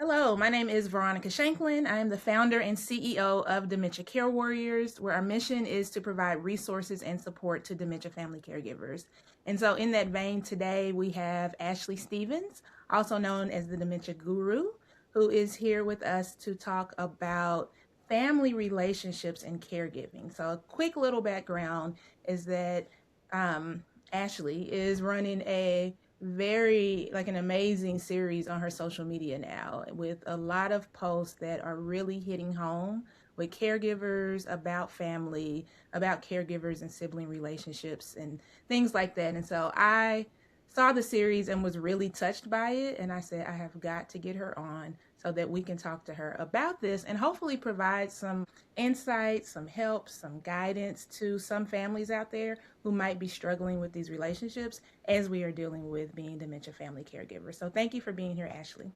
Hello, my name is Veronica Shanklin. I am the founder and CEO of Dementia Care Warriors, where our mission is to provide resources and support to dementia family caregivers. And so, in that vein, today we have Ashley Stevens, also known as the Dementia Guru, who is here with us to talk about family relationships and caregiving. So, a quick little background is that um, Ashley is running a very like an amazing series on her social media now with a lot of posts that are really hitting home with caregivers, about family, about caregivers and sibling relationships and things like that. And so I saw the series and was really touched by it, and I said I have got to get her on so that we can talk to her about this and hopefully provide some insight, some help, some guidance to some families out there who might be struggling with these relationships as we are dealing with being dementia family caregivers. So thank you for being here, Ashley.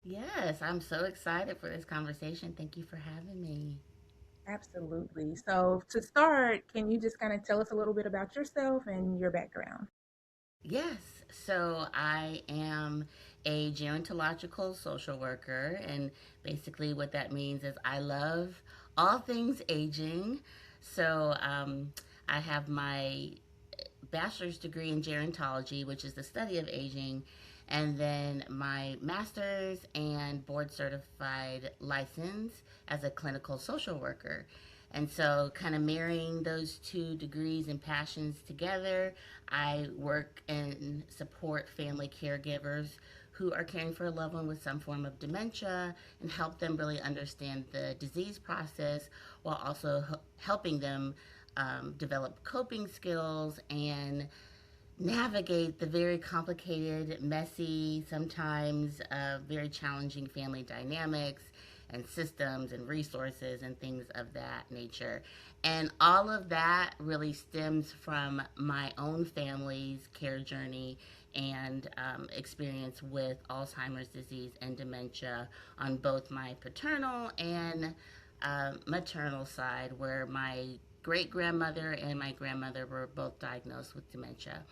Yes, I'm so excited for this conversation. Thank you for having me. Absolutely. So to start, can you just kind of tell us a little bit about yourself and your background? Yes, so I am a gerontological social worker, and basically what that means is I love all things aging. So I have my bachelor's degree in gerontology, which is the study of aging, and then my master's and board certified license as a clinical social worker. And so, kind of marrying those two degrees and passions together, I work and support family caregivers who are caring for a loved one with some form of dementia and help them really understand the disease process while also helping them develop coping skills and navigate the very complicated, messy, sometimes very challenging family dynamics and systems and resources and things of that nature. And all of that really stems from my own family's care journey and experience with Alzheimer's disease and dementia on both my paternal and maternal side, where my great grandmother and my grandmother were both diagnosed with dementia.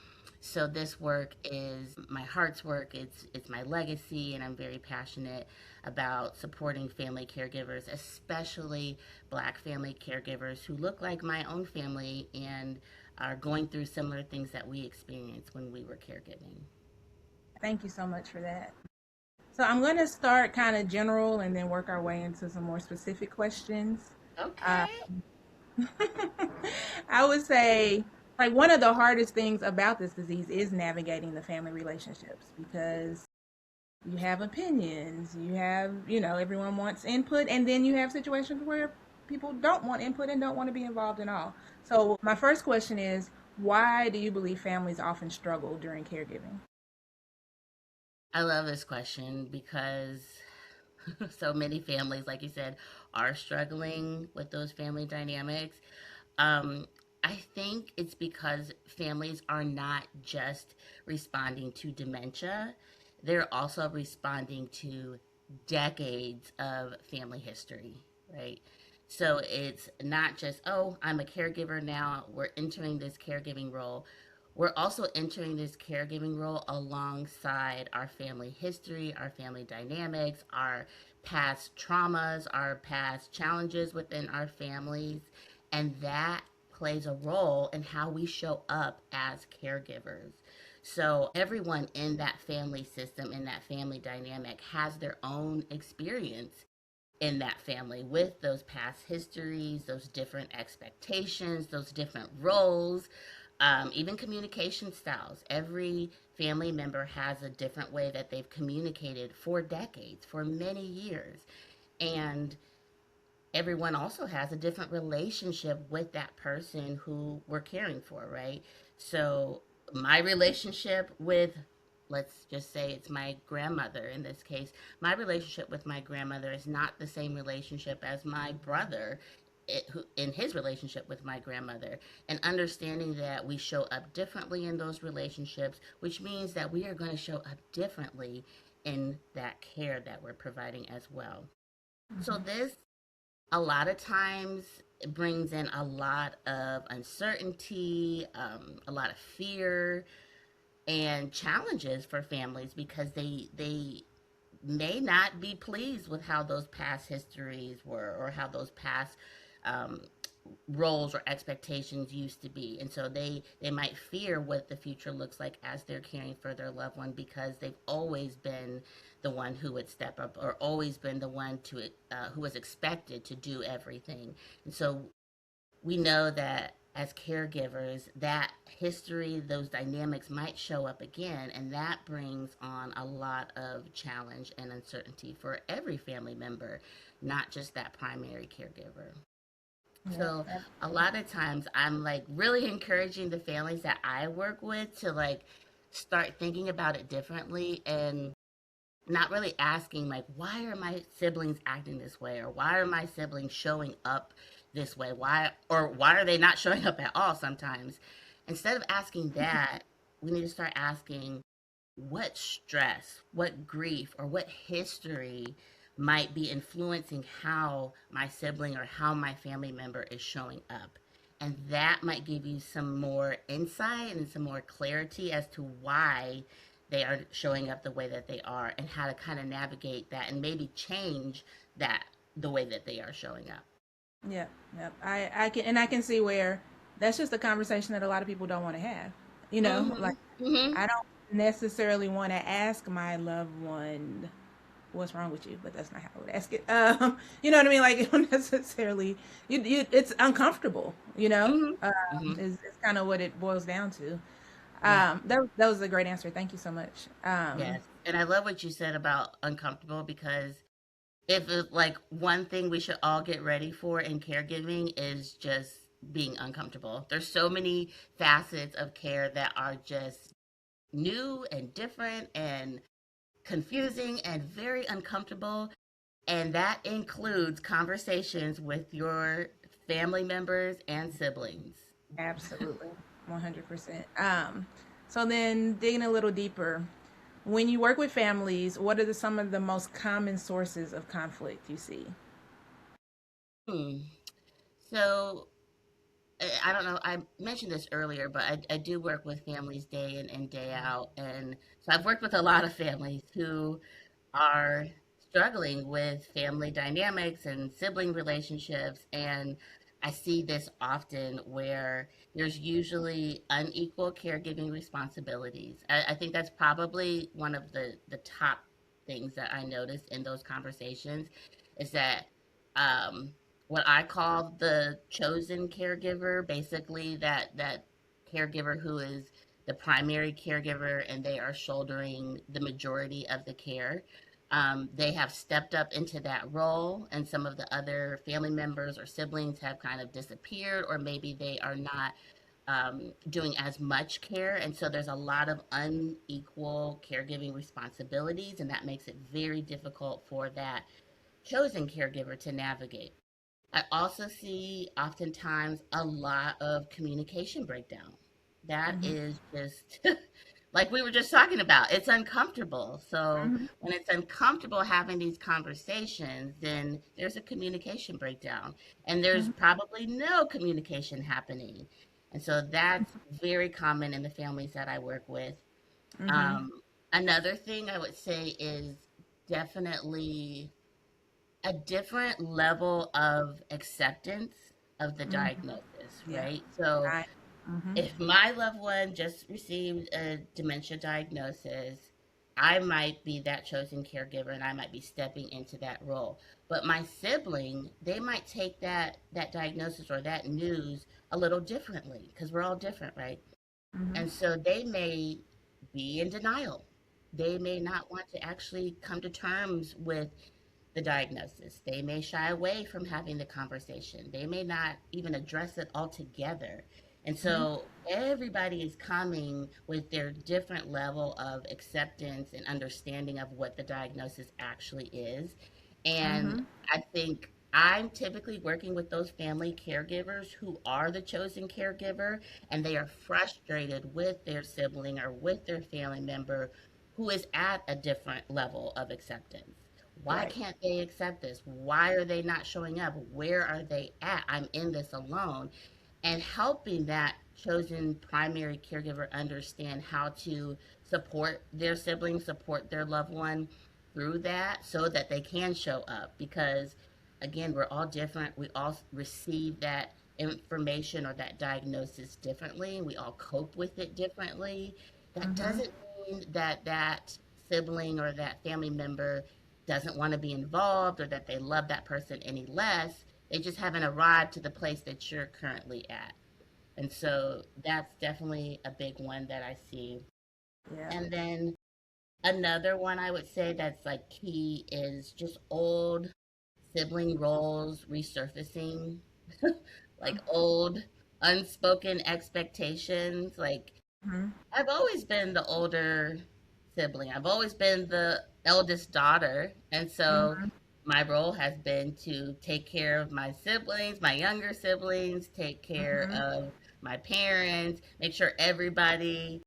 So this work is my heart's work. It's my legacy, and I'm very passionate about supporting family caregivers, especially Black family caregivers who look like my own family and are going through similar things that we experienced when we were caregiving. Thank you so much for that. So I'm going to start kind of general and then work our way into some more specific questions. Uh, Okay. I would say, like, one of the hardest things about this disease is navigating the family relationships because you have opinions, you have, everyone wants input, and then you have situations where people don't want input and don't want to be involved at all. So, my first question is, why do you believe families often struggle during caregiving? I love this question because so many families, like you said, are struggling with those family dynamics. Um, I think it's because families are not just responding to dementia, they're also responding to decades of family history, right? So it's not just, oh, I'm a caregiver now, we're entering this caregiving role. We're also entering this caregiving role alongside our family history, our family dynamics, our past traumas, our past challenges within our families. And that plays a role in how we show up as caregivers. So, everyone in that family system, in that family dynamic, has their own experience in that family with those past histories, those different expectations, those different roles, even communication styles. Every family member has a different way that they've communicated for decades, for many years. And everyone also has a different relationship with that person who we're caring for, right? So, my relationship with, let's just say it's my grandmother in this case, my relationship with my grandmother is not the same relationship as my brother in his relationship with my grandmother. And understanding that we show up differently in those relationships, which means that we are going to show up differently in that care that we're providing as well. So, Mhm. this a lot of times it brings in a lot of uncertainty, a lot of fear and challenges for families because they may not be pleased with how those past histories were or how those past um, roles or expectations used to be, and so they might fear what the future looks like as they're caring for their loved one, because they've always been the one who would step up, or always been the one to who was expected to do everything. And so we know that as caregivers, that history, those dynamics might show up again, and that brings on a lot of challenge and uncertainty for every family member, not just that primary caregiver. Yep, So a absolutely. lot of times I'm like really encouraging the families that I work with to like start thinking about it differently, and not really asking like, why are my siblings acting this way, or why are my siblings showing up this way, why are they not showing up at all sometimes. Instead of asking that, we need to start asking what stress, what grief, or what history might be influencing how my sibling or how my family member is showing up. And that might give you some more insight and some more clarity as to why they are showing up the way that they are, and how to kind of navigate that and maybe change that, the way that they are showing up. Yep, yep. I can see where that's just a conversation that a lot of people don't want to have. Mm-hmm. Like Mm-hmm. I don't necessarily want to ask my loved one what's wrong with you, but that's not how I would ask it. You know what I mean? Like it don't necessarily it's uncomfortable, Mm-hmm. Mm-hmm. is kind of what it boils down to. Yeah. That was a great answer. Thank you so much. Yes. And I love what you said about uncomfortable, because if it, like one thing we should all get ready for in caregiving is just being uncomfortable. There's so many facets of care that are just new and different and confusing and very uncomfortable, and that includes conversations with your family members and siblings. Absolutely, 100%. So then digging a little deeper, when you work with families, what are some of the most common sources of conflict you see? Hmm. So I don't know. I mentioned this earlier, but I do work with families day in and day out. And so I've worked with a lot of families who are struggling with family dynamics and sibling relationships. And I see this often where there's usually unequal caregiving responsibilities. I think that's probably one of the top things that I notice in those conversations, is that um, what I call the chosen caregiver, basically that caregiver who is the primary caregiver and they are shouldering the majority of the care. They have stepped up into that role, and some of the other family members or siblings have kind of disappeared, or maybe they are not doing as much care. And so there's a lot of unequal caregiving responsibilities, and that makes it very difficult for that chosen caregiver to navigate. I also see oftentimes a lot of communication breakdown. That Mm-hmm. is just like we were just talking about. It's uncomfortable. So Mm-hmm. when it's uncomfortable having these conversations, then there's a communication breakdown, and there's Mm-hmm. probably no communication happening. And so that's very common in the families that I work with. Mm-hmm. Um, Another thing I would say is definitely a different level of acceptance of the Mm-hmm. diagnosis, Yeah. right? So I. Mm-hmm. if my loved one just received a dementia diagnosis, I might be that chosen caregiver and I might be stepping into that role. But my sibling, they might take that diagnosis or that news a little differently, because we're all different, right? Mm-hmm. And so they may be in denial. They may not want to actually come to terms with the diagnosis. They may shy away from having the conversation. They may not even address it altogether. And Mm-hmm. so everybody is coming with their different level of acceptance and understanding of what the diagnosis actually is. And Mm-hmm. I think I'm typically working with those family caregivers who are the chosen caregiver, and they are frustrated with their sibling or with their family member who is at a different level of acceptance. Why Right. can't they accept this? Why are they not showing up? Where are they at? I'm in this alone. And helping that chosen primary caregiver understand how to support their sibling, support their loved one, through that so that they can show up, because again, we're all different. We all receive that information or that diagnosis differently. We all cope with it differently. That Mm-hmm. doesn't mean that that sibling or that family member doesn't want to be involved or that they love that person any less. They just haven't arrived to the place that you're currently at. And so that's definitely a big one that I see. Yeah. And then another one I would say that's like key is just old sibling roles resurfacing, like old unspoken expectations. Like, Mm-hmm. I've always been the older sibling, I've always been the eldest daughter. And so Mm-hmm. my role has been to take care of my siblings, my younger siblings, take care Mm-hmm. of my parents, make sure everybody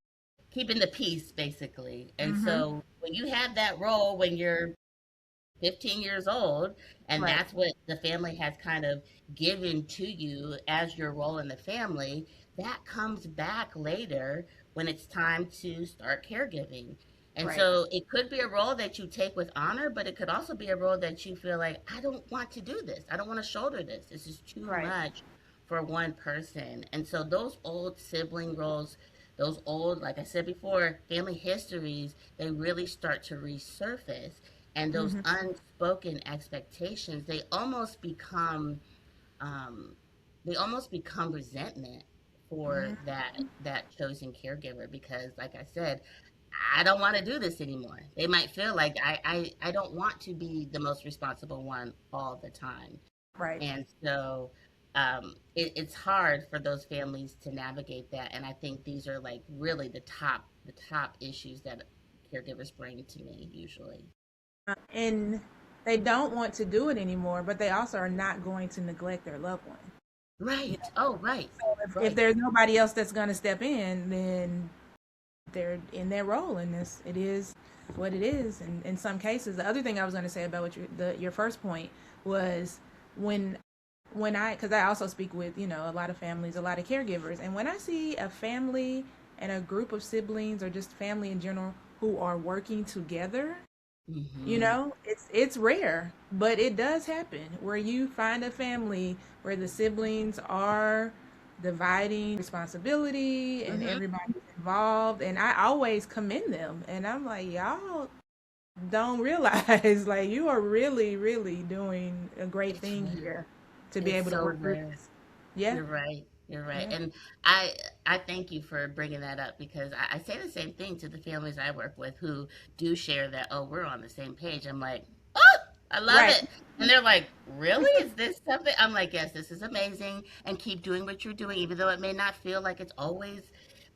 keeping the peace basically. And Mm-hmm. so when you have that role when you're 15 years old, and Right. that's what the family has kind of given to you as your role in the family, that comes back later when it's time to start caregiving. And Right. so it could be a role that you take with honor, but it could also be a role that you feel like, I don't want to do this. I don't want to shoulder this. This is too Right. much for one person. And so those old sibling roles, those old, like I said before, family histories, they really start to resurface. And those Mm-hmm. unspoken expectations, um, they almost become resentment for Mm-hmm. that chosen caregiver, because like I said, I don't want to do this anymore. They might feel like I don't want to be the most responsible one all the time. Right. And so it's hard for those families to navigate that. And I think these are like really the top issues that caregivers bring to me usually. And they don't want to do it anymore, but they also are not going to neglect their loved one. You Right. know, Oh, right. so if Right. there's nobody else that's going to step in, then they're in their role in this. It is what it is. And in some cases, the other thing I was going to say about what your first point was when because I also speak with a lot of families, a lot of caregivers, and when I see a family and a group of siblings or just family in general who are working together, Hmm. it's rare, but it does happen where you find a family where the siblings are dividing responsibility and Hmm. everybody's involved. And I always commend them. And I'm like, y'all don't realize, like, you are really, really doing a great It's thing rare. here to be It's able to so work through rare. this. Yeah, You're right. You're right. yeah, And I I thank you for bringing that up, because I say the same thing to the families I work with who do share that, oh, we're on the same page. I'm like, oh, I love right. it. And they're like, really? Is this something? I'm like, yes, this is amazing. And keep doing what you're doing, even though it may not feel like it's always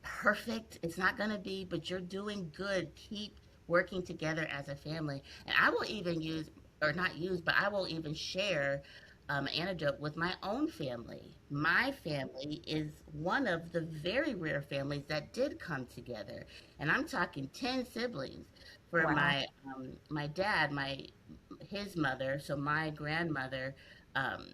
perfect. It's not going to be, but you're doing good. Keep working together as a family. And I will even use, or not use, but I will even share anecdote with my own family. My family is one of the very rare families that did come together, and I'm talking 10 siblings. For Wow. my dad, his mother, so my grandmother, um,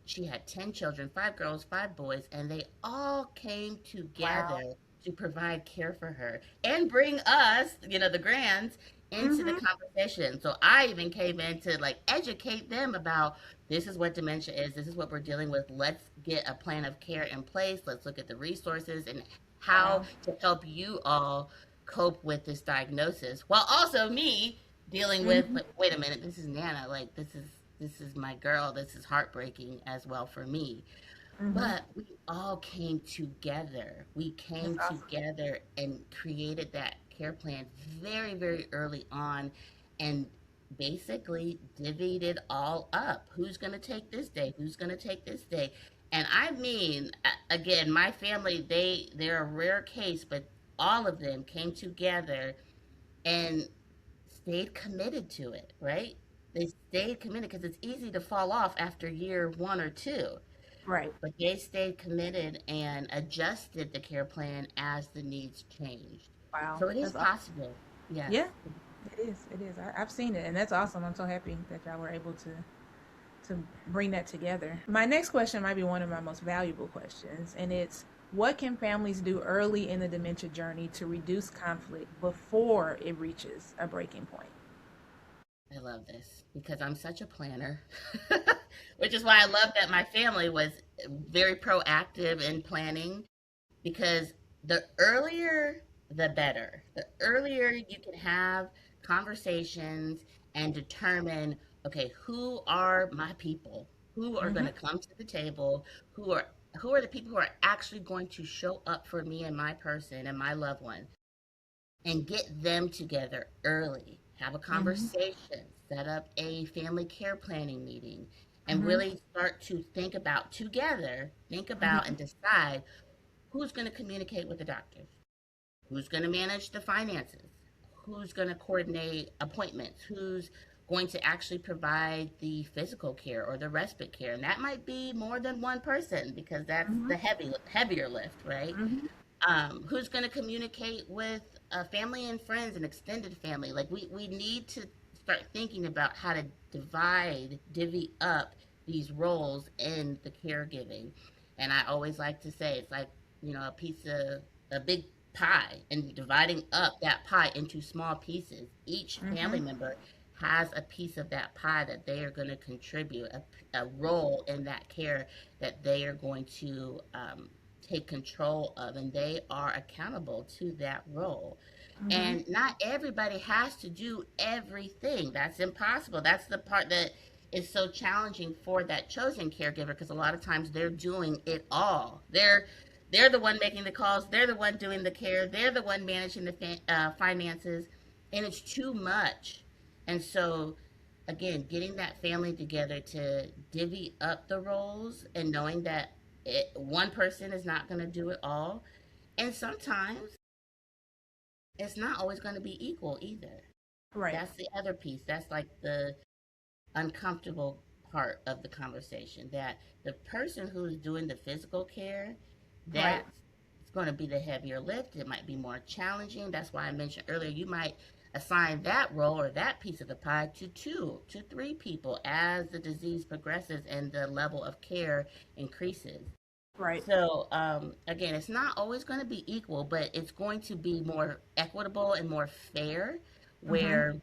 she had 10 children, 5 girls, 5 boys, and they all came Wow. together to provide care for her and bring us, the grands, into the Mm-hmm. conversation. So I even came in to like educate them about, this is what dementia is. This is what we're dealing with. Let's get a plan of care in place. Let's look at the resources and how Wow. to help you all cope with this diagnosis, while also me dealing with, Mm-hmm. like, wait a minute, this is Nana. Like, this is my girl. This is heartbreaking as well for me. Mm-hmm. But we all came together. We That's came awesome. together and created that care plan very, very early on, and basically divvied it all up. Who's going to take this day? Who's going to take this day? And I mean, again, my family, they're a rare case, but all of them came together and stayed committed to it, right? They stayed committed, because it's easy to fall off after year one or two, Right. but they stayed committed and adjusted the care plan as the needs changed. Wow. So it is That's awesome. possible. Yes. Yeah, it is. It is. I've seen it, and that's awesome. I'm so happy that y'all were able to bring that together. My next question might be one of my most valuable questions, and it's what can families do early in the dementia journey to reduce conflict before it reaches a breaking point? love this because I'm such a planner, which is why I love that my family was very proactive in planning because the earlier the better. The earlier you can have conversations and determine, okay, who are my people? Who are going Mm-hmm. to come to the table? Who are who are the people who are actually going to show up for me and my person and my loved one? And get them together early. Have a Mm-hmm. conversation, set up a family care planning meeting, and Mm-hmm. really start to think about together, think about Mm-hmm. and decide who's going to communicate with the doctors, who's going to manage the finances, who's going to coordinate appointments, who's going to actually provide the physical care or the respite care. And that might be more than one person because that's Mm-hmm. the heavier lift, right? Mm-hmm. Who's going to communicate with family and friends and extended family. Like we need to start thinking about how to divvy up these roles in the caregiving. And I always like to say it's like, a big pie and dividing up that pie into small pieces. Each Mm-hmm. family member has a piece of that pie that they are going to contribute, a role in that care that they are going to take control of, and they are accountable to that role. Mm-hmm. And not everybody has to do everything. That's impossible. That's the part that is so challenging for that chosen caregiver because a lot of times they're doing it all. They're the one making the calls. They're the one doing the care. They're the one managing the finances, and it's too much. And so, again, getting that family together to divvy up the roles and knowing that one person is not going to do it all, and sometimes it's not always going to be equal either. Right. That's the other piece. That's like the uncomfortable part of the conversation, that the person who's doing the physical care, Right. that's going to be the heavier lift. It might be more challenging. That's why I mentioned earlier you might assign that role or that piece of the pie to two to three people as the disease progresses and the level of care increases. Right. So, again, it's not always going to be equal, but it's going to be more equitable and more fair, Mm-hmm. where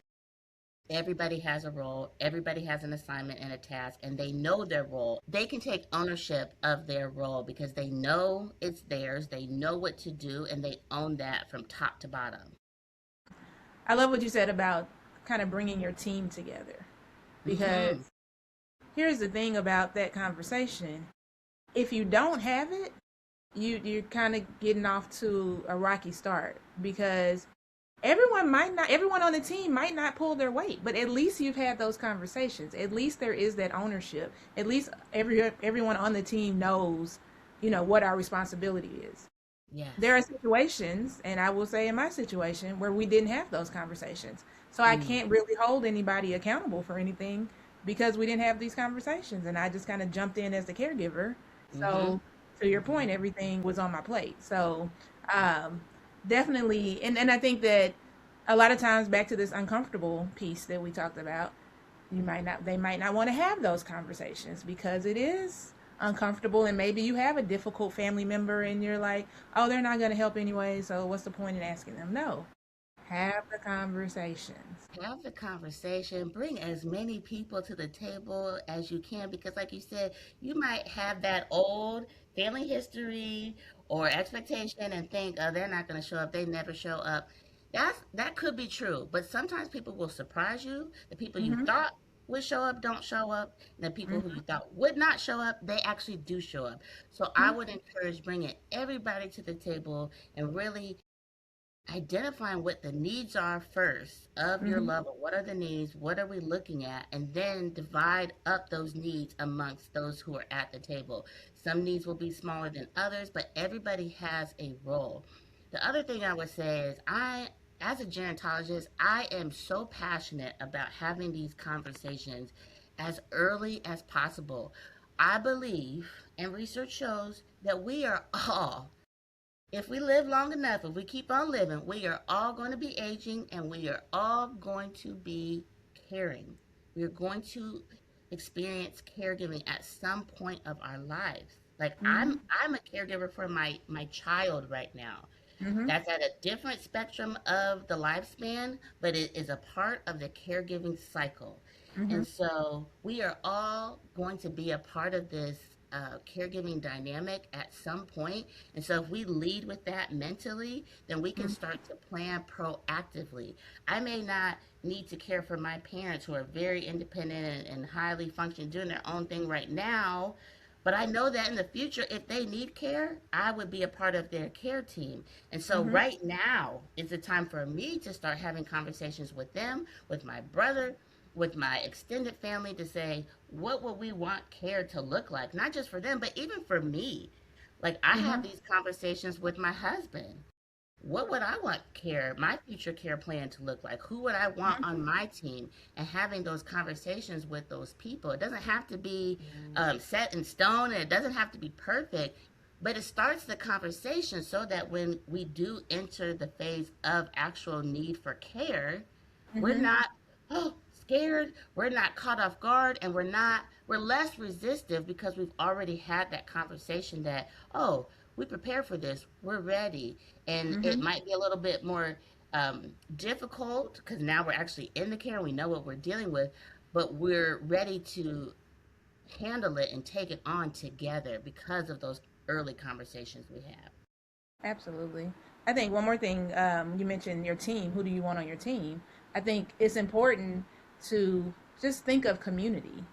everybody has a role, everybody has an assignment and a task, and they know their role. They can take ownership of their role because they know it's theirs, they know what to do, and they own that from top to bottom. I love what you said about kind of bringing your team together because Mm-hmm. here's the thing about that conversation. If you don't have it, you're kind of getting off to a rocky start because everyone on the team might not pull their weight, but at least you've had those conversations. At least there is that ownership. At least everyone on the team knows, what our responsibility is. There Yes. are situations, and I will say in my situation, where we didn't have those conversations. So I Mm. can't really hold anybody accountable for anything because we didn't have these conversations. And I just kind of jumped in as the caregiver. Mm-hmm. So to your Mm-hmm. point, everything was on my plate. So um, definitely, and I think that a lot of times back to this uncomfortable piece that we talked about, they might not want to have those conversations because it is uncomfortable, and maybe you have a difficult family member and you're like, oh, they're not going to help anyway, so what's the point in asking them? No, have the conversations. Have the conversation. Bring as many people to the table as you can because, like you said, you might have that old family history or expectation and think, oh, they're not going to show up. They never show up. That could be true, but sometimes people will surprise you. The people you Mm-hmm. thought would show up don't show up. And the people who Mm-hmm. you thought would not show up, they actually do show up. So I would encourage bringing everybody to the table and really identifying what the needs are first of your Mm-hmm. loved one. What are the needs? What are we looking at? And then divide up those needs amongst those who are at the table. Some needs will be smaller than others, but everybody has a role. The other thing I would say is as a gerontologist, I am so passionate about having these conversations as early as possible. I believe, and research shows, that we are all, if we live long enough, if we keep on living, we are all going to be aging and we are all going to be caring. We're going to experience caregiving at some point of our lives. Like Mm-hmm. I'm a caregiver for my child right now. Mhm. That's at a different spectrum of the lifespan, but it is a part of the caregiving cycle. Mhm. And so we are all going to be a part of this caregiving dynamic at some point. And so if we lead with that mentally, then we can Mhm. start to plan proactively. I may not need to care for my parents who are very independent and highly functioning, doing their own thing right now. But I know that in the future, if they need care, I would be a part of their care team. And so Mhm. right now is the time for me to start having conversations with them, with my brother, with my extended family to say, what would we want care to look like? Not just for them, but even for me. Like I have Mhm. these conversations with my husband. What would I want care, my future care plan to look like? Who would I want Mhm. on my team? And having those conversations with those people. It doesn't have to be set in stone and it doesn't have to be perfect, but it starts the conversation so that when we do enter the phase of actual need for care, we're Mhm. not scared, we're not caught off guard, and we're less resistive because we've already had that conversation that, oh, we prepared for this, we're ready. And it Mhm. might be a little bit more difficult because now we're actually in the care and we know what we're dealing with, but we're ready to handle it and take it on together because of those early conversations we have. Absolutely. I think one more thing, you mentioned your team. Who do you want on your team? I think it's important to just think of community,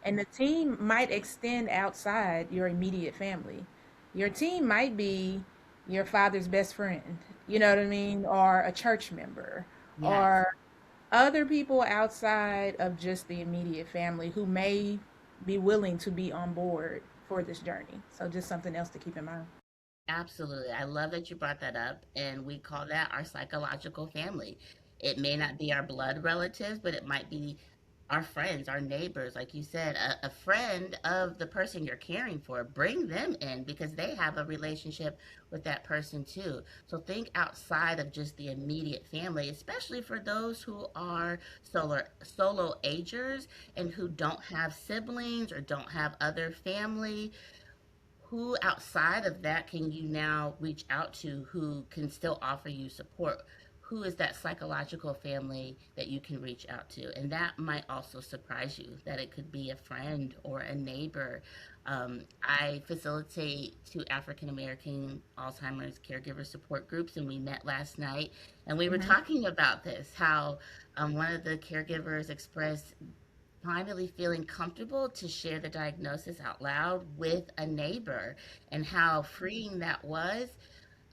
and the team might extend outside your immediate family. Your team might be your father's best friend, you know what I mean? Or a church member, Yes, or other people outside of just the immediate family who may be willing to be on board for this journey. So, just something else to keep in mind. absolutely. I love that you brought that up. And we call that our psychological family. It may not be our blood relatives, but it might be our friends, our neighbors. Like you said, a friend of the person you're caring for, bring them in because they have a relationship with that person too. So think outside of just the immediate family, especially for those who are solo agers and who don't have siblings or don't have other family. Who outside of that can you now reach out to who can still offer you support? Who is that psychological family that you can reach out to? And that might also surprise you that it could be a friend or a neighbor. I facilitate two African American Alzheimer's caregiver support groups, and we met last night and we were Hmm. talking about this how one of the caregivers expressed finally feeling comfortable to share the diagnosis out loud with a neighbor and how freeing that was,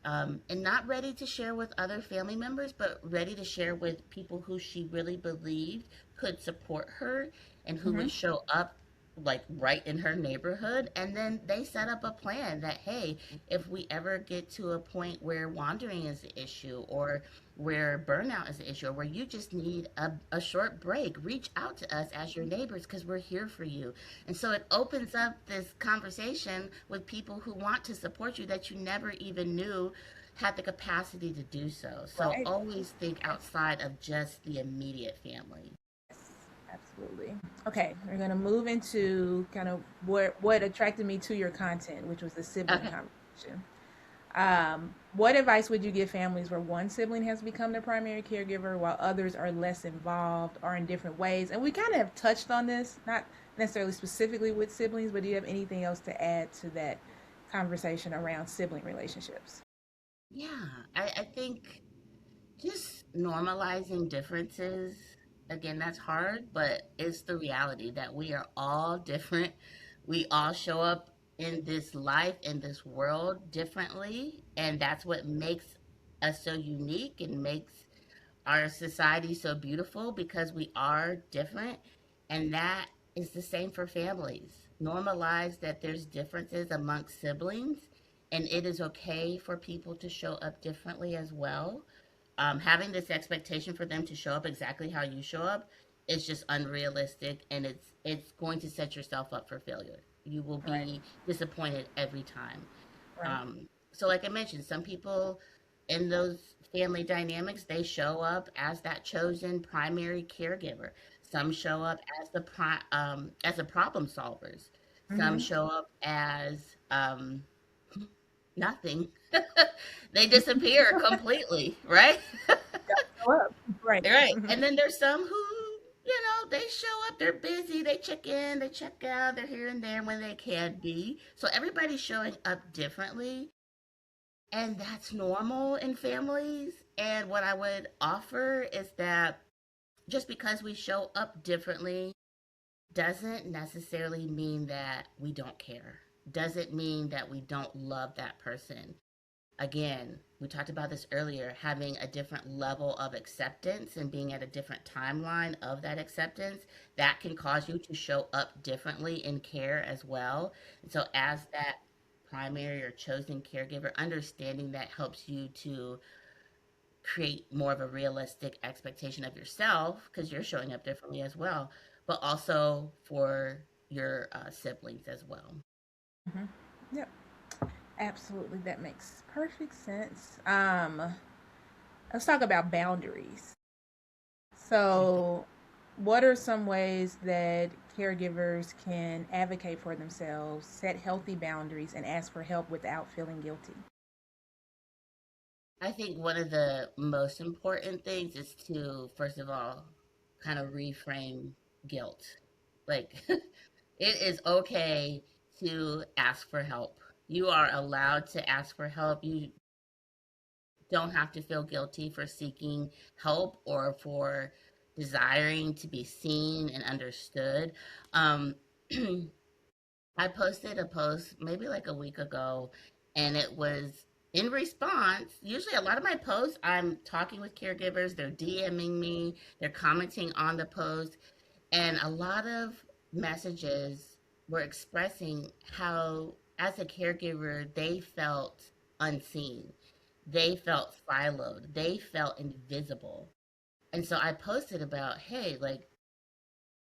and not ready to share with other family members, but ready to share with people who she really believed could support her and who Hmm. would show up like right in her neighborhood. And then they set up a plan that, hey, if we ever get to a point where wandering is the issue or where burnout is the issue or where you just need a short break, reach out to us as your neighbors because we're here for you. And so it opens up this conversation with people who want to support you that you never even knew had the capacity to do so. So Right. always think outside of just the immediate family. Yes, absolutely. Okay, we're gonna move into kind of what attracted me to your content, which was the sibling Okay. conversation. What advice would you give families where one sibling has become their primary caregiver while others are less involved or in different ways? And we kind of have touched on this, not necessarily specifically with siblings, but do you have anything else to add to that conversation around sibling relationships? Yeah, I think just normalizing differences, again, that's hard, but it's the reality that we are all different. We all show up in this life, in this world differently. And that's what makes us so unique and makes our society so beautiful because we are different. And that is the same for families. Normalize that there's differences amongst siblings, and it is okay for people to show up differently as well. Having this expectation for them to show up exactly how you show up is just unrealistic, and it's going to set yourself up for failure. You will Right, be disappointed every time. right. So like I mentioned, some people in those family dynamics, they show up as that chosen primary caregiver. Some show up as as the problem solvers. Some Mm-hmm. show up as nothing. They disappear completely, right? Show up. Right. Right. And then there's some who, they show up, they're busy, they check in, they check out, they're here and there when they can be. So everybody's showing up differently, and that's normal in families. And what I would offer is that just because we show up differently doesn't necessarily mean that we don't care, doesn't mean that we don't love that person. Again, we talked about this earlier, having a different level of acceptance and being at a different timeline of that acceptance, that can cause you to show up differently in care as well. And so, as that primary or chosen caregiver, understanding that helps you to create more of a realistic expectation of yourself because you're showing up differently as well, but also for your siblings as well. Hmm. Yep. Absolutely. That makes perfect sense. Let's talk about boundaries. So, what are some ways that caregivers can advocate for themselves, set healthy boundaries, and ask for help without feeling guilty? I think one of the most important things is to, first of all, kind of reframe guilt. Like, it is okay to ask for help. You are allowed to ask for help. You don't have to feel guilty for seeking help or for desiring to be seen and understood. Um, I posted a post maybe like a week ago, and it was in response. Usually, a lot of my posts, I'm talking with caregivers, they're DMing me, they're commenting on the post, and a lot of messages were expressing how, as a caregiver, they felt unseen, they felt siloed, they felt invisible. And so I posted about, hey, like,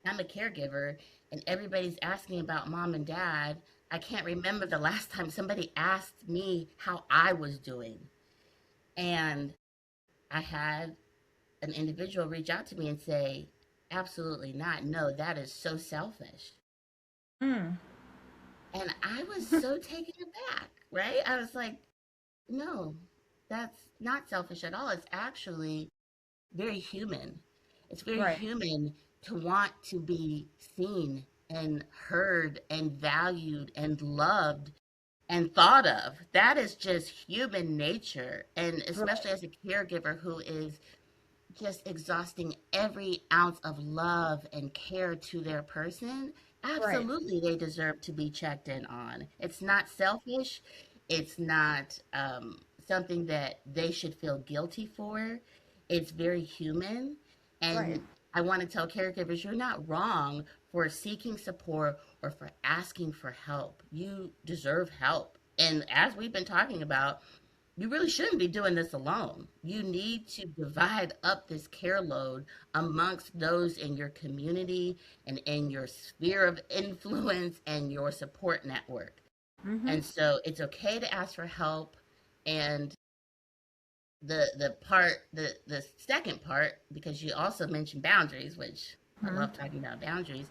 I'm a caregiver and everybody's asking about mom and dad. I can't remember the last time somebody asked me how I was doing. And I had an individual reach out to me and say, absolutely not. No, that is so selfish. Mm. And I was so taken aback, right? I was like, no, that's not selfish at all. It's actually very human. It's very Right. human to want to be seen and heard and valued and loved and thought of. That is just human nature. And Right. especially as a caregiver who is just exhausting every ounce of love and care to their person, Right. absolutely they deserve to be checked in on. It's not selfish. It's not something that they should feel guilty for. It's very human. Right. And I want to tell caregivers you're not wrong for seeking support or for asking for help. You deserve help. And as we've been talking about, you really shouldn't be doing this alone. You need to divide up this care load amongst those in your community and in your sphere of influence and your support network. Mm-hmm. And so it's okay to ask for help. And the second part, because you also mentioned boundaries, which I Mm-hmm. love talking about boundaries,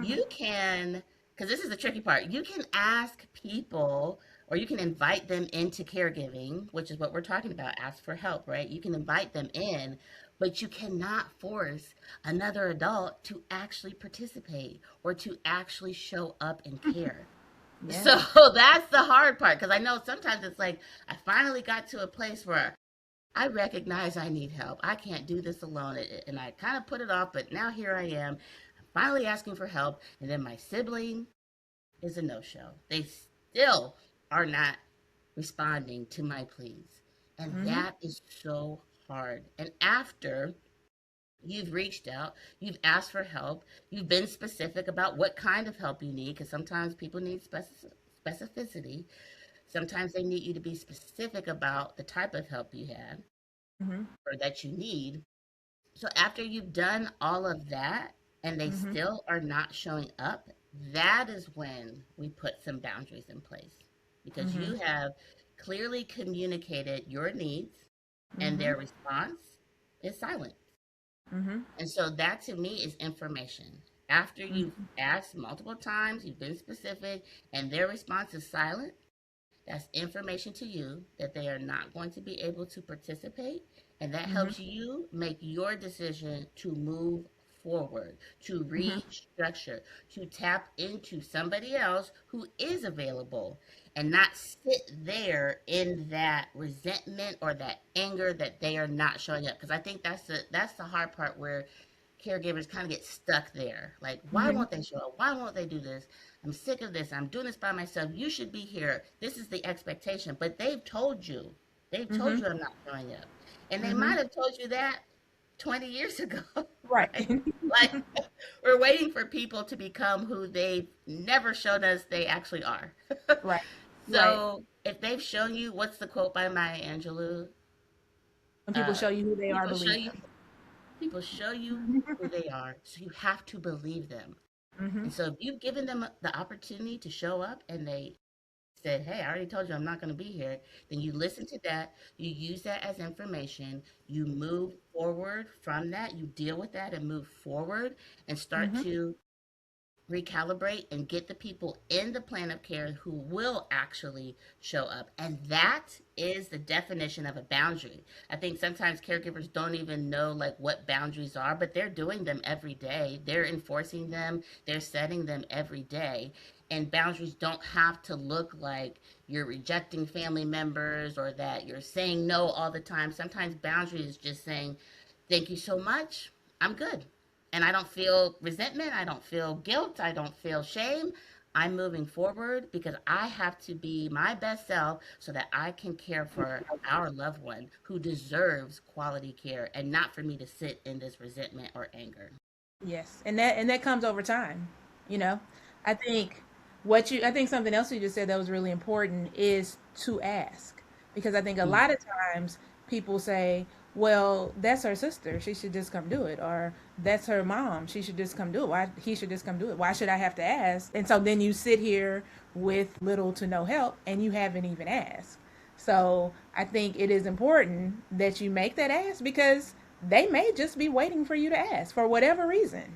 you can, because this is the tricky part, you can ask people or you can invite them into caregiving, which is what we're talking about, ask for help, right? You can invite them in, but you cannot force another adult to actually participate or to actually show up and care. So Yes. that's the hard part, because I know sometimes it's like I finally got to a place where I recognize I need help. I can't do this alone. And I kind of put it off, but now here I am, finally asking for help. And then my sibling is a no show. They still are not responding to my pleas. And Mm-hmm. that is so hard. And after you've reached out, you've asked for help, you've been specific about what kind of help you need, because sometimes people need specificity. Sometimes they need you to be specific about the type of help you had Mm-hmm. or that you need. So after you've done all of that and they Mm-hmm. still are not showing up, that is when we put some boundaries in place because Mm-hmm. you have clearly communicated your needs and Mm-hmm. their response is silent. Mm-hmm. And so that to me is information. After you've Mm-hmm. asked multiple times, you've been specific, and their response is silent, That's information to you that they are not going to be able to participate, and that Mm-hmm. helps you make your decision to move forward, to Mm-hmm. restructure, to tap into somebody else who is available, and not sit there in that resentment or that anger that they are not showing up. Because I think that's the hard part where caregivers kind of get stuck there. Like, why Mm-hmm. won't they show up? Why won't they do this? I'm sick of this. I'm doing this by myself. You should be here. This is the expectation. But they've told you. They've told Mm-hmm. you I'm not showing up. And they Mm-hmm. might have told you that 20 years ago, Right. right? Like, we're waiting for people to become who they never showed us they actually are. Right. Right. So, if they've shown you, what's the quote by Maya Angelou? When people Uh, show you who they are, people show believe you People show you them. who they are, so you have to believe them. Mm-hmm. And so if you've given them the opportunity to show up and they said, "Hey, I already told you I'm not going to be here," then you listen to that, you use that as information, you move forward from that, you deal with that and move forward and start Mm-hmm. to recalibrate and get the people in the plan of care who will actually show up. And that is the definition of a boundary. I think sometimes caregivers don't even know like what boundaries are, but they're doing them every day. They're enforcing them, they're setting them every day. And boundaries don't have to look like you're rejecting family members or that you're saying no all the time. Sometimes boundaries is just saying, "Thank you so much. I'm good." And I don't feel resentment. I don't feel guilt. I don't feel shame. I'm moving forward because I have to be my best self so that I can care for our loved one who deserves quality care and not for me to sit in this resentment or anger. Yes, and that comes over time. You know, I think I think something else you just said that was really important is to ask, because I think a Mm. lot of times people say, "Well, that's her sister; she should just come do it," or "That's her mom; she should just come do it. Why he should just come do it? Why should I have to ask?" And so then you sit here with little to no help, and you haven't even asked. So I think it is important that you make that ask, because they may just be waiting for you to ask for whatever reason.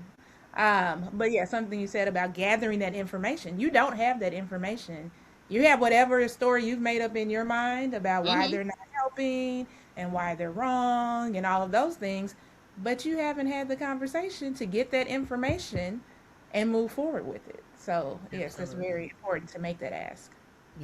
But yeah, something you said about gathering that information. You don't have that information. You have whatever story you've made up in your mind about why Mm-hmm. they're not helping and why they're wrong and all of those things, but you haven't had the conversation to get that information and move forward with it. So yes, that's Absolutely. very important to make that ask.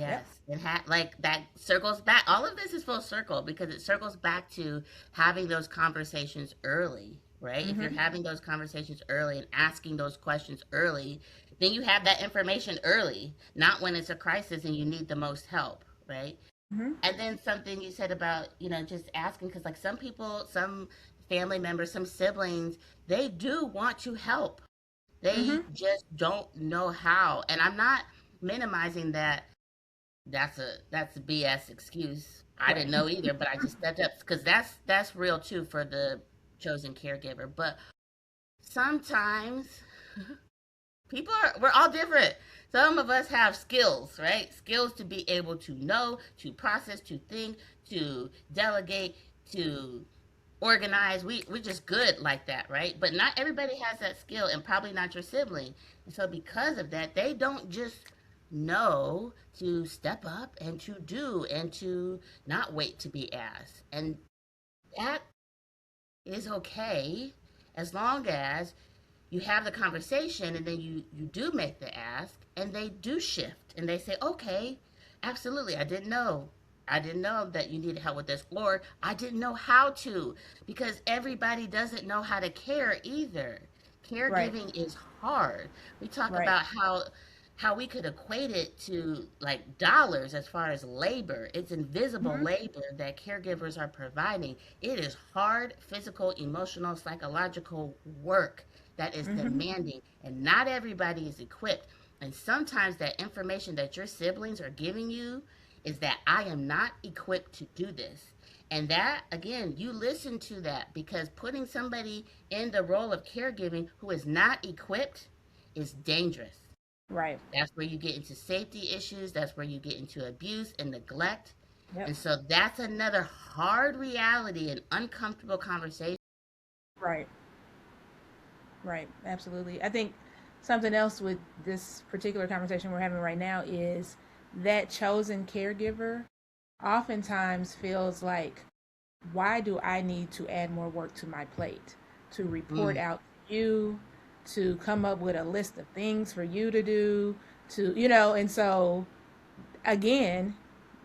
Yep. Yes, like that circles back. All of this is full circle because it circles back to having those conversations early, right? If you're Mhm. having those conversations early and asking those questions early, then you have that information early, not when it's a crisis and you need the most help, right? Mhm. And then something you said about, just asking because like some people, some family members, some siblings, they do want to help. They Mhm. just don't know how. And I'm not minimizing that that's a BS excuse. I Right. didn't know either, but I just stepped up because that's real too for the chosen caregiver. But sometimes we're all different. Some of us have skills, right? Skills to be able to know, to process, to think, to delegate, to organize. We're just good like that, right? But not everybody has that skill, and probably not your sibling. And so because of that, they don't just know to step up and to do and to not wait to be asked. And that is okay as long as you have the conversation and then you do make the ask and they do shift and they say, "Okay, absolutely, I didn't know that you needed help with this, or I didn't know how to," because everybody doesn't know how to care either. Right. Caregiving is hard. We talk Right. about how we could equate it to like dollars as far as labor. It's invisible Mhm. labor that caregivers are providing. It is hard physical, emotional, psychological work that is Mhm. demanding, and not everybody is equipped. And sometimes that information that your siblings are giving you is that I am not equipped to do this. And that, again, you listen to that because putting somebody in the role of caregiving who is not equipped is dangerous. Right. That's where you get into safety issues. That's where you get into abuse and neglect. Yep. And so that's another hard reality and uncomfortable conversation. Right. Right, absolutely. I think something else with this particular conversation we're having right now is that chosen caregiver oftentimes feels like, why do I need to add more work to my plate? To report Mm. out to you, to come up with a list of things for you to do, and so again,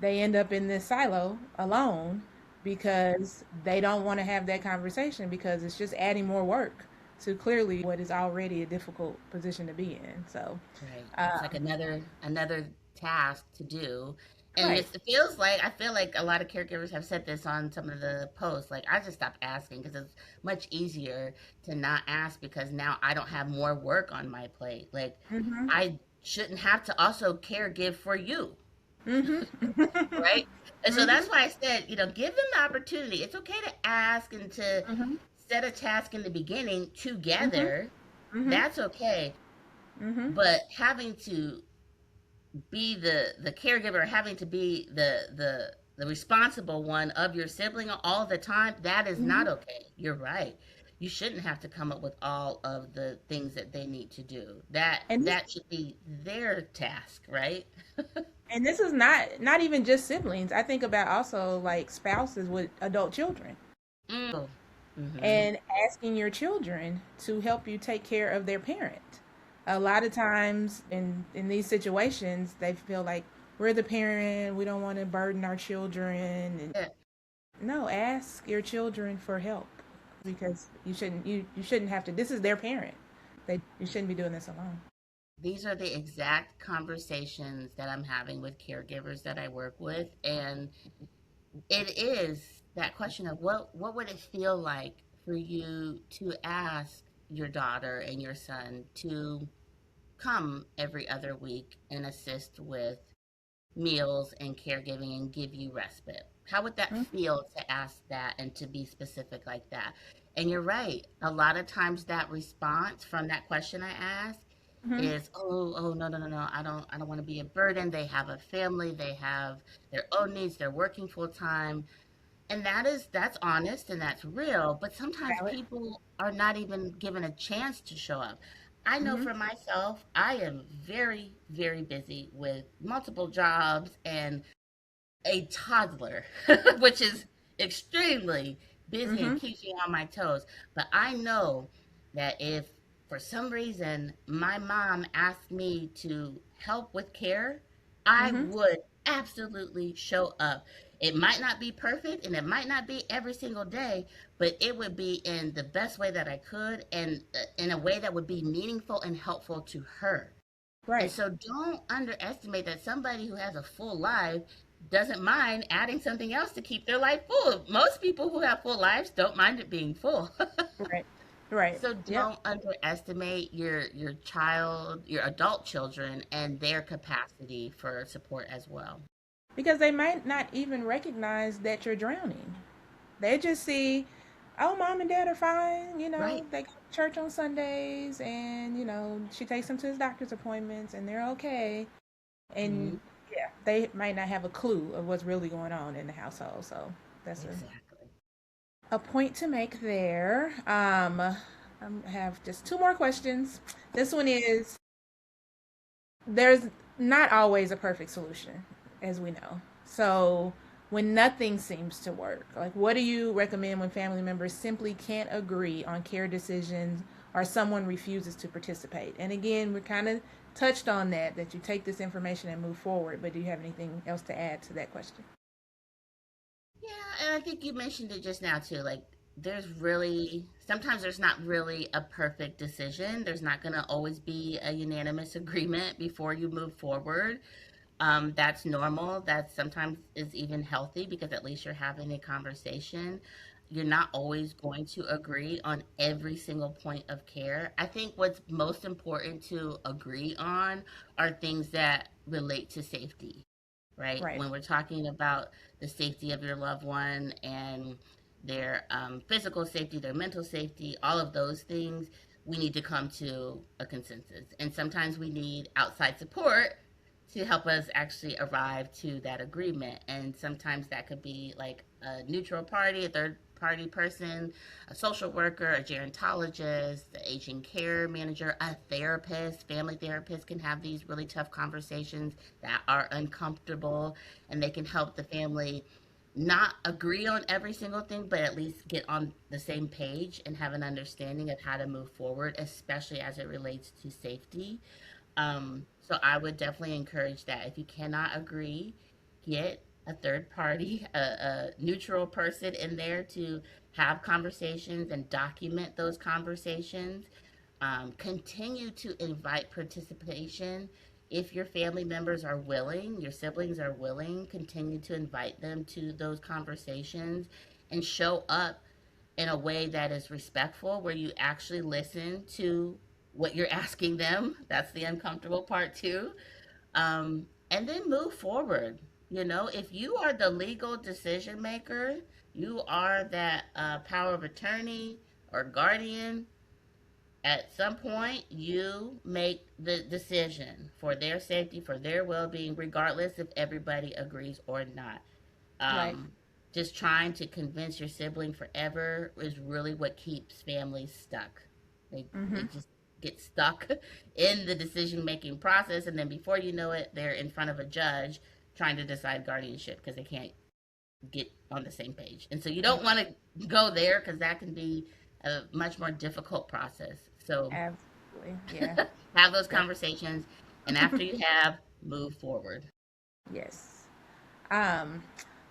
they end up in this silo alone because they don't want to have that conversation because it's just adding more work to clearly what is already a difficult position to be in. So, Right. It's like um, another task to do. And right. it feels like I feel like a lot of caregivers have said this on some of the posts. Like I just stopped asking because it's much easier to not ask because now I don't have more work on my plate. Like Mhm. I shouldn't have to also caregive for you, Mhm. right? And so that's Mhm. why I said, give them the opportunity. It's okay to ask and to Mhm. set a task in the beginning Mhm. together. Mhm. That's okay. Mhm. But having to be the caregiver, having to be the responsible one of your sibling all the time, that is not Mhm. okay. You're right. You shouldn't have to come up with all of the things that they need to do. That And this that should be their task, right? and this is not even just siblings. I think about also like spouses with adult children Mm-hmm. and asking your children to help you take care of their parent. A lot of times in these situations, they feel like we're the parent, we don't want to burden our children. And Yeah. no, ask your children for help because you shouldn't have to. This is their parent. You shouldn't be doing this alone. These are the exact conversations that I'm having with caregivers that I work with, and it is that question of what would it feel like for you to ask your daughter and your son to come every other week and assist with meals and caregiving and give you respite? How would that feel to ask that and to be specific like that? And you're right. A lot of times that response from that question I asked Mm-hmm. is, oh, no, no, no, no. I don't want to be a burden. They have a family. They have their own needs. They're working full time, and that's honest and that's real, but sometimes Valid. people are not even given a chance to show up. I know Mm-hmm. for myself, I am very, very busy with multiple jobs and a toddler, which is extremely busy and Mm-hmm. keeps me on my toes. But I know that if for some reason my mom asked me to help with care, I Mm-hmm. would absolutely show up. It might not be perfect and it might not be every single day, but it would be in the best way that I could and in a way that would be meaningful and helpful to her. And Right. so don't underestimate that somebody who has a full life doesn't mind adding something else to keep their life full. Most people who have full lives don't mind it being full. Right. Right. So Yep. don't underestimate your child, your adult children and their capacity for support as well. Because they might not even recognize that you're drowning. They just see, oh, mom and dad are fine. Right. They go to church on Sundays, and she takes them to his doctor's appointments, and they're okay. And Hmm. yeah, they might not have a clue of what's really going on in the household. So that's Exactly. a point to make there. I have just two more questions. This one is, there's not always a perfect solution, as we know. So, when nothing seems to work, like what do you recommend when family members simply can't agree on care decisions or someone refuses to participate? And again, we kind of touched on that you take this information and move forward, but do you have anything else to add to that question? Yeah, and I think you mentioned it just now too. Like, sometimes there's not really a perfect decision. There's not going to always be a unanimous agreement before you move forward. That's normal. That sometimes is even healthy because at least you're having a conversation. You're not always going to agree on every single point of care. I think what's most important to agree on are things that relate to safety, right? Right. When we're talking about the safety of your loved one and their physical safety, their mental safety, all of those things, we need to come to a consensus. And sometimes we need outside support to help us actually arrive to that agreement. And sometimes that could be like a neutral party, a third party person, a social worker, a gerontologist, the aging care manager, a therapist. Family therapists can have these really tough conversations that are uncomfortable, and they can help the family not agree on every single thing, but at least get on the same page and have an understanding of how to move forward, especially as it relates to safety. So I would definitely encourage that. If you cannot agree, get a third party, a neutral person in there to have conversations and document those conversations. Continue to invite participation. If your family members are willing, your siblings are willing, continue to invite them to those conversations and show up in a way that is respectful, where you actually listen to what you're asking them. That's the uncomfortable part, too. And then move forward. You know, if you are the legal decision maker, you are that power of attorney or guardian, at some point you make the decision for their safety, for their well-being, regardless if everybody agrees or not. Right. um, just trying to convince your sibling forever is really what keeps families stuck. They Mm-hmm. just get stuck in the decision making process, and then before you know it, they're in front of a judge trying to decide guardianship because they can't get on the same page. And so you don't want to go there because that can be a much more difficult process. So Absolutely. Yeah. have those Yeah. conversations, and after you have, move forward. Yes. Um,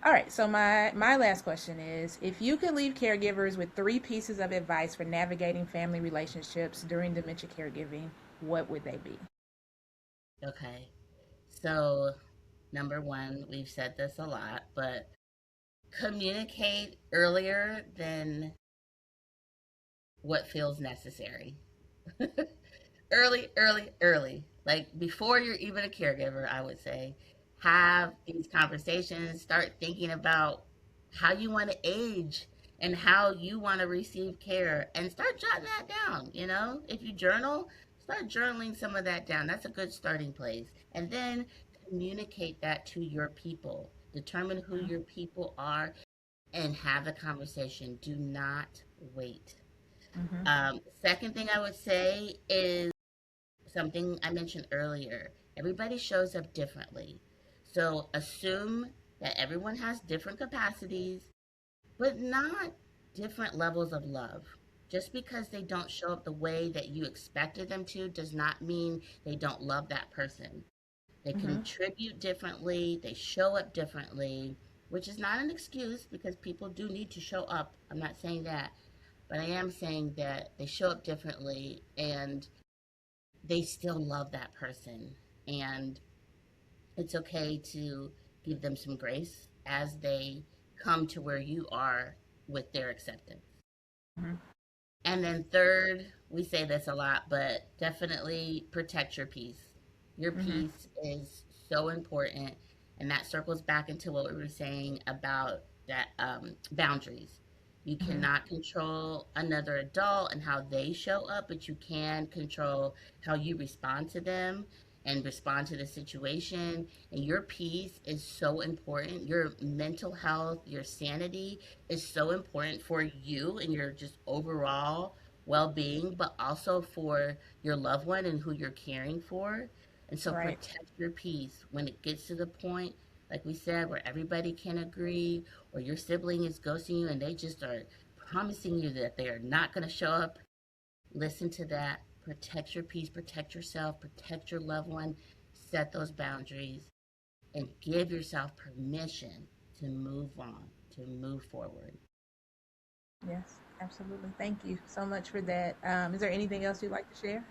all right. So my last question is, if you could leave caregivers with three pieces of advice for navigating family relationships during dementia caregiving, what would they be? Okay. So, number one, we've said this a lot, but communicate earlier than what feels necessary. Early, early, early. Like before you're even a caregiver, I would say, have these conversations, start thinking about how you want to age and how you want to receive care, and start jotting that down. You know, if you journal, start journaling some of that down. That's a good starting place. And then communicate that to your people. Determine who your people are and have the conversation. Do not wait. Mm-hmm. Second thing I would say is something I mentioned earlier. Everybody shows up differently. So assume that everyone has different capacities, but not different levels of love. Just because they don't show up the way that you expected them to does not mean they don't love that person. They Mm-hmm. contribute differently, they show up differently, which is not an excuse because people do need to show up. I'm not saying that, but I am saying that they show up differently and they still love that person. And it's okay to give them some grace as they come to where you are with their acceptance. Mm-hmm. And then, third, we say this a lot, but definitely protect your peace. Your Mm-hmm. peace is so important. And that circles back into what we were saying about that boundaries. You Mm-hmm. cannot control another adult and how they show up, but you can control how you respond to them and respond to the situation. And your peace is so important. Your mental health, your sanity is so important for you and your just overall well-being, but also for your loved one and who you're caring for. And so Right. protect your peace when it gets to the point, like we said, where everybody can agree, or your sibling is ghosting you and they just are promising you that they are not going to show up. Listen to that. Protect your peace, protect yourself, protect your loved one, set those boundaries, and give yourself permission to move on, to move forward. Yes. Absolutely. Thank you so much for that. Is there anything else you'd like to share?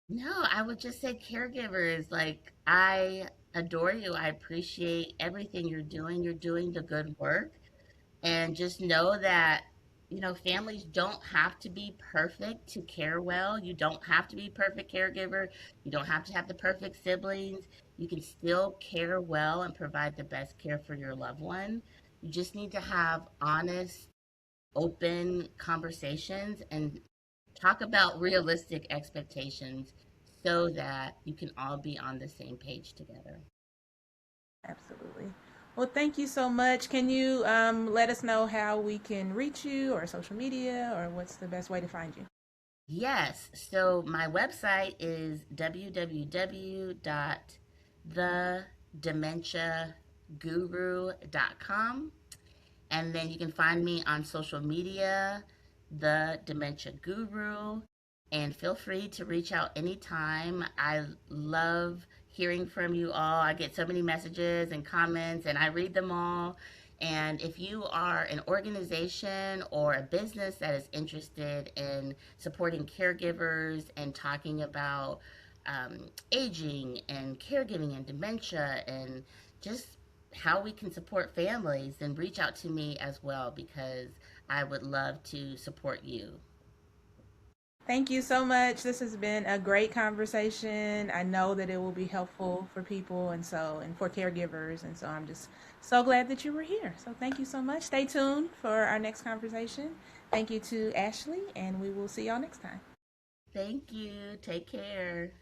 No, I would just say caregivers, like, I adore you. I appreciate everything you're doing. You're doing the good work. And just know that, families don't have to be perfect to care well. You don't have to be perfect caregiver. You don't have to have the perfect siblings. You can still care well and provide the best care for your loved one. You just need to have honest, open conversations and talk about realistic expectations so that you can all be on the same page together. Absolutely. Well, thank you so much. Can you let us know how we can reach you or social media or what's the best way to find you? Yes, so my website is www.thedementiaguru.com. And then you can find me on social media, The Dementia Guru. And feel free to reach out anytime. I love hearing from you all. I get so many messages and comments, and I read them all. And if you are an organization or a business that is interested in supporting caregivers and talking about aging and caregiving and dementia and just how we can support families, then reach out to me as well because I would love to support you. Thank you so much. This has been a great conversation. I know that it will be helpful for people and for caregivers. And so I'm just so glad that you were here. So thank you so much. Stay tuned for our next conversation. Thank you to Ashley, and we will see y'all next time. Thank you. Take care.